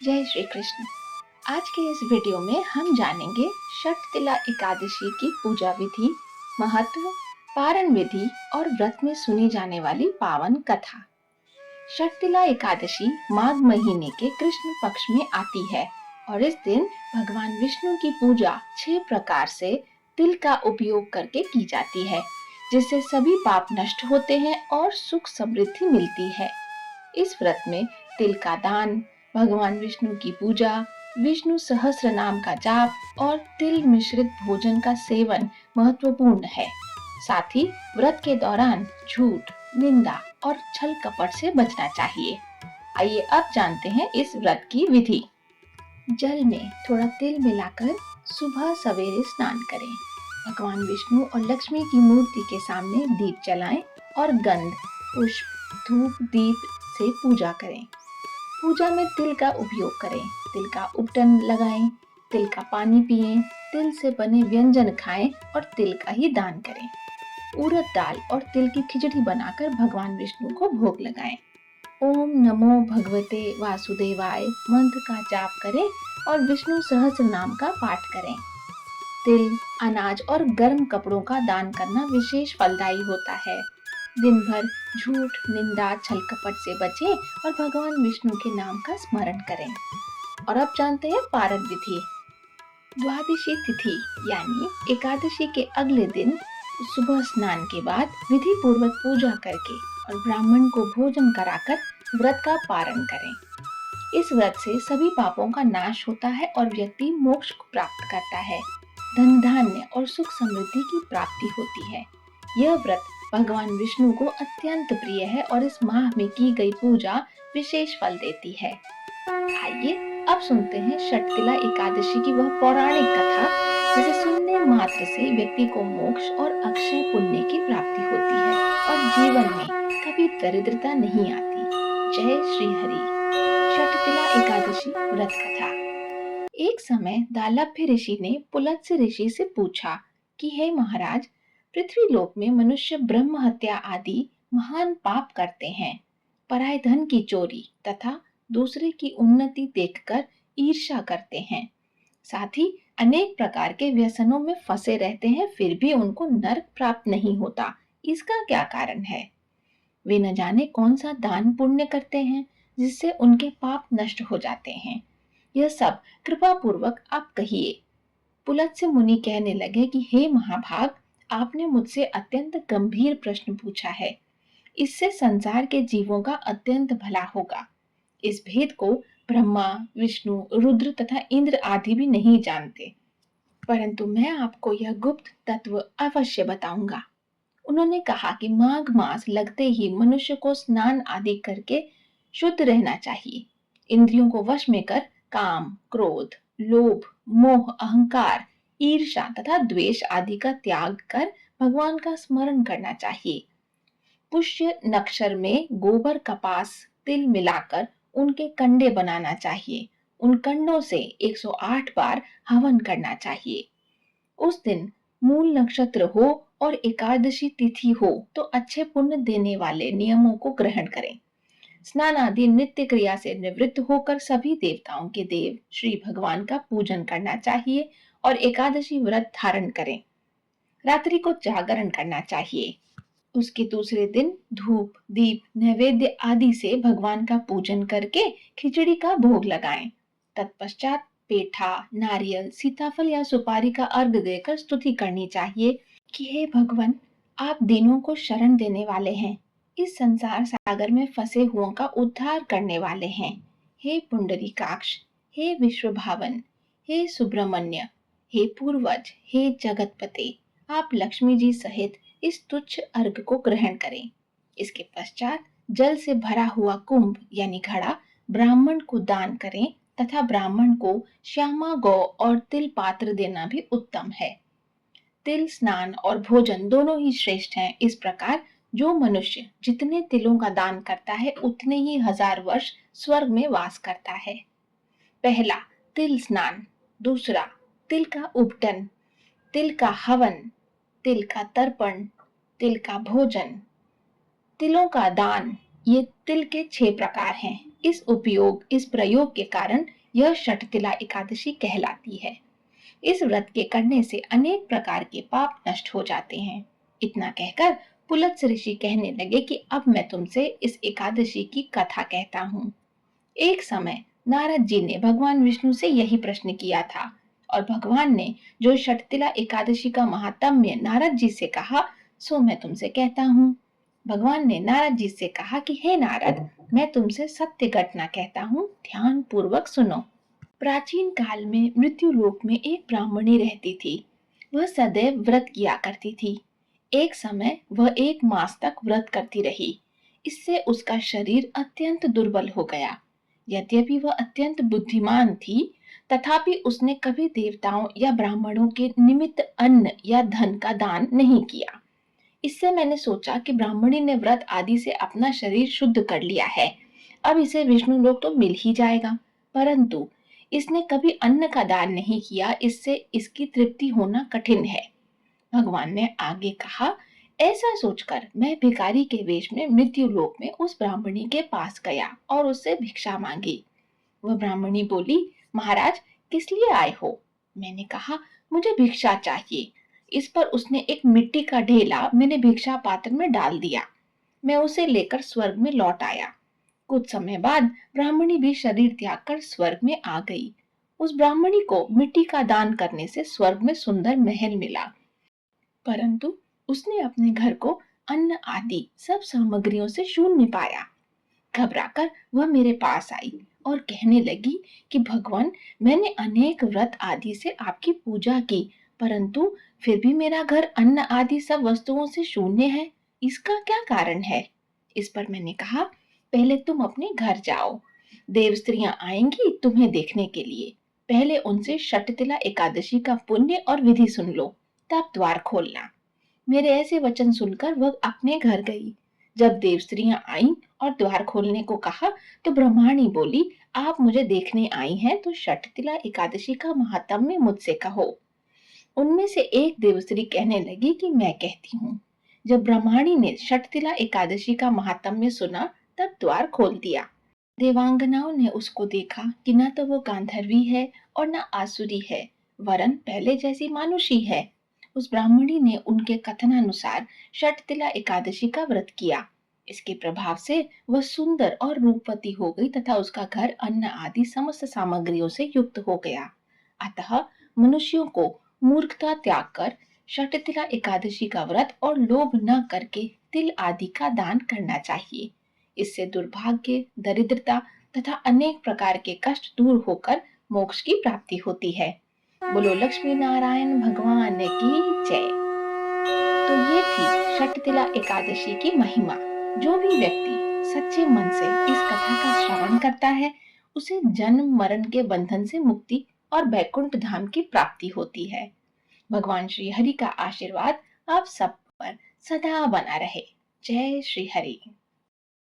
जय श्री कृष्ण। आज के इस वीडियो में हम जानेंगे षटतिला एकादशी की पूजा विधि, महत्व, पारण विधि और व्रत में सुनी जाने वाली पावन कथा। षटतिला एकादशी माघ महीने के कृष्ण पक्ष में आती है और इस दिन भगवान विष्णु की पूजा 6 प्रकार से तिल का उपयोग करके की जाती है, जिससे सभी पाप नष्ट होते हैं और सुख समृद्धि मिलती है। इस व्रत में तिल का दान, भगवान विष्णु की पूजा, विष्णु सहस्त्र नाम का जाप और तिल मिश्रित भोजन का सेवन महत्वपूर्ण है। साथ ही व्रत के दौरान झूठ, निंदा और छल कपट से बचना चाहिए। आइए अब जानते हैं इस व्रत की विधि। जल में थोड़ा तिल मिलाकर सुबह सवेरे स्नान करें। भगवान विष्णु और लक्ष्मी की मूर्ति के सामने दीप जलाएं और गंध, पुष्प, धूप, दीप से पूजा करें। पूजा में तिल का उपयोग करें। तिल का उपटन लगाएं, तिल का पानी पिएं, तिल से बने व्यंजन खाएं और तिल का ही दान करें। उड़द दाल और तिल की खिचड़ी बनाकर भगवान विष्णु को भोग लगाएं। ओम नमो भगवते वासुदेवाय मंत्र का जाप करें और विष्णु सहस्त्र नाम का पाठ करें। तिल, अनाज और गर्म कपड़ों का दान करना विशेष फलदायी होता है। दिन भर झूठ, निंदा, छल कपट से बचें और भगवान विष्णु के नाम का स्मरण करें। और अब जानते हैं पारण विधि। द्वादशी तिथि यानी एकादशी के अगले दिन सुबह स्नान के बाद विधि पूर्वक पूजा करके और ब्राह्मण को भोजन कराकर व्रत का पारण करें। इस व्रत से सभी पापों का नाश होता है और व्यक्ति मोक्ष को प्राप्त करता है। धन धान्य और सुख समृद्धि की प्राप्ति होती है। यह व्रत भगवान विष्णु को अत्यंत प्रिय है और इस माह में की गई पूजा विशेष फल देती है। आइए अब सुनते हैं षटतिला एकादशी की वह पौराणिक कथा, जिसे सुनने मात्र से व्यक्ति को मोक्ष और अक्षय पुण्य की प्राप्ति होती है और जीवन में कभी दरिद्रता नहीं आती। जय श्री हरि। षटतिला एकादशी व्रत कथा। एक समय दालभ्य ऋषि ने पुलत्स्य ऋषि से पूछा कि हे महाराज, पृथ्वी लोक में मनुष्य ब्रह्म हत्या आदि महान पाप करते हैं, पराय धन की चोरी तथा दूसरे की उन्नति देखकर ईर्ष्या करते हैं। साथ ही अनेक प्रकार के व्यसनों में फंसे रहते हैं, फिर भी उनको नरक प्राप्त नहीं होता। इसका क्या कारण है? वे न जाने कौन सा दान पुण्य करते हैं जिससे उनके पाप नष्ट हो जाते हैं। यह सब कृपा पूर्वक आप कहिए। पुलत्स्य मुनि कहने लगे कि हे महाभाग, आपने मुझसे अत्यंत गंभीर प्रश्न पूछा है। इससे संसार के जीवों का अत्यंत भला होगा। इस भेद को ब्रह्मा, विष्णु, रुद्र तथा इंद्र आदि भी नहीं जानते, परंतु मैं आपको यह गुप्त तत्व अवश्य बताऊंगा। उन्होंने कहा कि माघ मास लगते ही मनुष्य को स्नान आदि करके शुद्ध रहना चाहिए। इंद्रियों को वश में कर काम, क्रोध, लोभ, मोह, अहंकार, ईर्ष्या तथा द्वेष आदि का त्याग कर भगवान का स्मरण करना चाहिए। पुष्य नक्षत्र में गोबर, कपास, तिल मिलाकर उनके कंडे बनाना चाहिए। उन कंडों से 108 बार हवन करना चाहिए। उस दिन मूल नक्षत्र हो और एकादशी तिथि हो तो अच्छे पुण्य देने वाले नियमों को ग्रहण करें। स्नान आदि नित्य क्रिया से निवृत्त होकर सभी देवताओं के देव श्री भगवान का पूजन करना चाहिए और एकादशी व्रत धारण करें। रात्रि को जागरण करना चाहिए। उसके दूसरे दिन धूप, दीप, नैवेद्य आदि से भगवान का पूजन करके खिचड़ी का भोग लगाएं। तत्पश्चात पेठा, नारियल, सीताफल या सुपारी का अर्घ देकर स्तुति करनी चाहिए कि हे भगवान, आप दीनों को शरण देने वाले हैं, इस संसार सागर में फंसे हुओं का उद्धार करने वाले हैं। हे पुंडरीकाक्ष, हे विश्वभावन, हे सुब्रमण्य, हे पूर्वज, हे जगतपते, आप लक्ष्मी जी सहित इस तुच्छ अर्घ को ग्रहण करें। इसके पश्चात जल से भरा हुआ कुंभ यानी घड़ा ब्राह्मण को दान करें तथा ब्राह्मण को श्यामा गौ और तिल पात्र देना भी उत्तम है। तिल स्नान और भोजन दोनों ही श्रेष्ठ हैं। इस प्रकार जो मनुष्य जितने तिलों का दान करता है उतने ही 1000 वर्ष स्वर्ग में वास करता है। पहला तिल स्नान, दूसरा तिल का उपटन, तिल का हवन, तिल का तर्पण, तिल का भोजन, तिलों का दान। ये तिल के 6 प्रकार हैं। इस प्रयोग के कारण यह षटतिला एकादशी कहलाती है। इस व्रत के करने से अनेक प्रकार के पाप नष्ट हो जाते हैं। इतना कहकर पुलत्स्य ऋषि कहने लगे कि अब मैं तुमसे इस एकादशी की कथा कहता हूँ। एक समय नारद जी ने भगवान विष्णु से यही प्रश्न किया था और भगवान ने जो षटतिला एकादशी का महात्म्य नारद जी से कहा, सो मैं तुमसे कहता हूँ। भगवान ने नारद जी से कहा कि हे नारद, मैं तुमसे सत्य घटना कहता हूँ, ध्यान पूर्वक सुनो। प्राचीन काल में मृत्यु लोक में एक ब्राह्मणी रहती थी। वह सदैव व्रत किया करती थी। एक समय वह 1 मास तक व्रत करती रही। इससे उसका शरीर अत्यंत दुर्बल हो गया। यद्यपि वह अत्यंत बुद्धिमान थी, तथापि उसने कभी देवताओं या ब्राह्मणों के निमित्त अन्न या धन का दान नहीं किया। इससे मैंने सोचा कि ब्राह्मणी ने व्रत आदि से अपना शरीर शुद्ध कर लिया है, अब इसे विष्णु लोक तो मिल ही जाएगा। परंतु इसने कभी अन्न का दान नहीं किया, इससे इसकी तृप्ति होना कठिन है। भगवान ने आगे कहा, ऐसा सोचकर मैं भिखारी के वेश में मृत्यु लोक में उस ब्राह्मणी के पास गया और उससे भिक्षा मांगी। वह ब्राह्मणी बोली, महाराज, किस लिए आए हो? मैंने कहा, मुझे भिक्षा चाहिए। इस पर उसने एक मिट्टी का ढेला मैंने भिक्षा पात्र में डाल दिया। मैं उसे लेकर स्वर्ग में लौट आया। कुछ समय बाद ब्राह्मणी भी शरीर त्याग कर स्वर्ग में आ गई। उस ब्राह्मणी को मिट्टी का दान करने से स्वर्ग में सुंदर महल मिला, परंतु उसने अपने घर को अन्न आदि सब सामग्रियों से शून्य पाया। घबराकर वह मेरे पास आई और कहने लगी कि भगवान, मैंने अनेक व्रत आदि से आपकी पूजा की, परंतु फिर भी मेरा घर अन्न आदि सब वस्तुओं से शून्य है। इसका क्या कारण है? इस पर मैंने कहा, पहले तुम अपने घर जाओ। देव स्त्रियां आएंगी तुम्हें देखने के लिए। पहले उनसे षटतिला एकादशी का पुण्य और विधि सुन लो, तब द्वार खोलना। मेरे ऐसे वचन सुनकर वह अपने घर गई। जब देव स्त्रियां आईं और द्वार खोलने को कहा, तो ब्रह्माणी बोली, आप मुझे देखने आई हैं तो षटतिला एकादशी का महात्म्य मुझसे कहो। उनमें से एक देवस्त्री कहने लगी कि मैं कहती हूँ। जब ब्रह्माणी ने षटतिला एकादशी का महात्म्य सुना, तब द्वार खोल दिया। देवांगनाओं ने उसको देखा कि न तो वो गांधर्वी है और न आसुरी है, वरन पहले जैसी मानुषी है। उस ब्राह्मणी ने उनके कथनानुसार षटतिला एकादशी का व्रत किया। इसके प्रभाव से वह सुंदर और रूपवती हो गई तथा उसका घर अन्न आदि समस्त सामग्रियों से युक्त हो गया। अतः मनुष्यों को मूर्खता त्याग कर षटतिला एकादशी का व्रत और लोभ न करके तिल आदि का दान करना चाहिए। इससे दुर्भाग्य, दरिद्रता तथा अनेक प्रकार के कष्ट दूर होकर मोक्ष की प्राप्ति होती है। बोलो लक्ष्मी नारायण भगवान की जय। तो ये थी षटतिला एकादशी की महिमा। जो भी व्यक्ति सच्चे मन से इस कथा का श्रवण करता है, उसे जन्म मरण के बंधन से मुक्ति और बैकुंठ धाम की प्राप्ति होती है। भगवान श्री हरि का आशीर्वाद आप सब पर सदा बना रहे। जय श्री हरि।